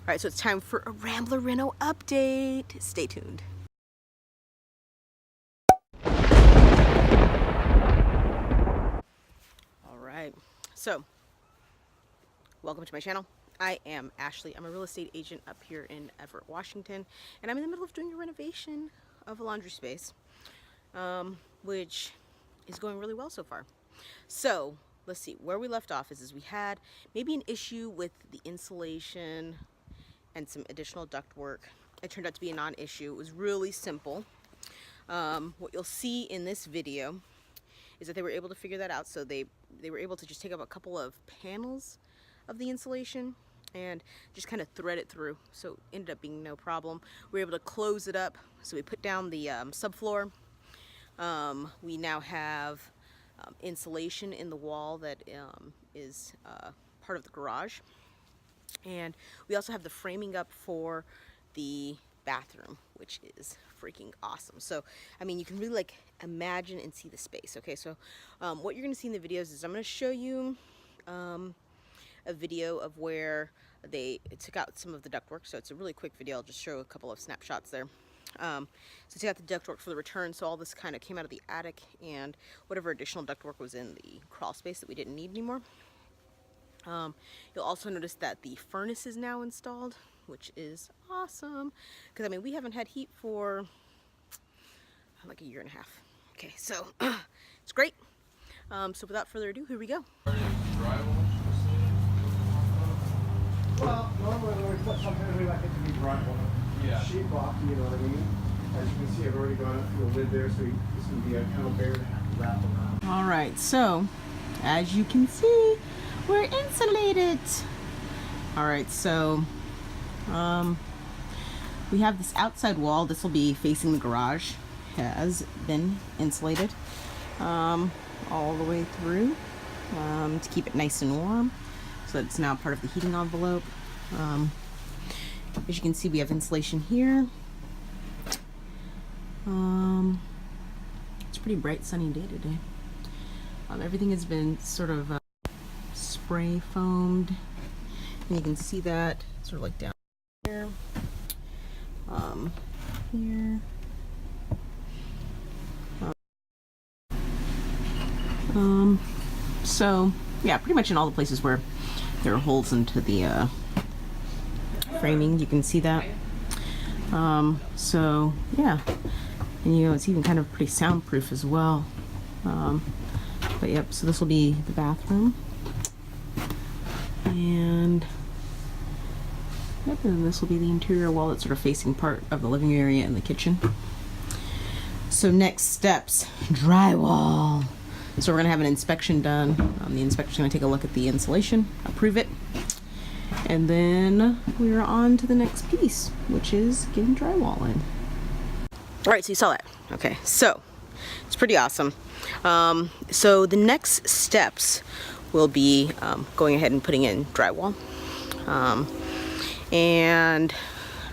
Alright, so it's time for a Rambler Reno update. Stay tuned. Alright, so welcome to my channel. I am Ashley. I'm a real estate agent up here in Everett, Washington, and I'm in the middle of doing a renovation of a laundry space, which is going really well so far. So let's see, where we left off is we had maybe an issue with the insulation and some additional duct work. It turned out to be a non-issue. It was really simple. What you'll see in this video is that they were able to figure that out. So they were able to just take up a couple of panels of the insulation and just kind of thread it through. So it ended up being no problem. We were able to close it up. So we put down the subfloor. We now have insulation in the wall that is part of the garage. And we also have the framing up for the bathroom, which is freaking awesome. So, I mean, you can really like imagine and see the space. Okay, so what you're going to see in the videos is I'm going to show you a video of where they took out some of the ductwork. So it's a really quick video. I'll just show a couple of snapshots there. So take out the ductwork for the return. So all this kind of came out of the attic, and whatever additional ductwork was in the crawl space that we didn't need anymore. You'll also notice that the furnace is now installed, which is awesome, because I mean we haven't had heat for like a year and a half. Okay, so it's great. So without further ado, here we go. Well, normally when we put something, we like it to be drywall. Yeah. Sheetrock, you know what I mean? As you can see, I've already gone up through a lid there, so this can be a kind of bear to have to wrap around. All right, so as you can see, we're insulated. All right, so we have this outside wall. This will be facing the garage. Has been insulated all the way through to keep it nice and warm, so that it's now part of the heating envelope. As you can see, we have insulation here. It's a pretty bright sunny day today. Everything has been sort of spray foamed, and you can see that sort of like down here, here. So yeah, pretty much in all the places where there are holes into the framing, you can see that. So yeah, and you know it's even kind of pretty soundproof as well. But yep, so this will be the bathroom, and yep, and this will be the interior wall that's sort of facing part of the living area and the kitchen. So next steps, drywall. So we're gonna have an inspection done. The inspector's gonna take a look at the insulation, approve it, and then we're on to the next piece, which is getting drywall in. All right, so you saw that. Okay, so it's pretty awesome. So the next steps will be going ahead and putting in drywall. And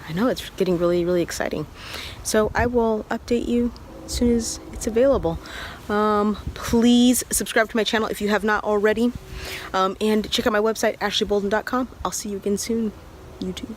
I know it's getting really, really exciting. So I will update you as soon as it's available. Please subscribe to my channel if you have not already. And check out my website, ashleybolden.com. I'll see you again soon, YouTube.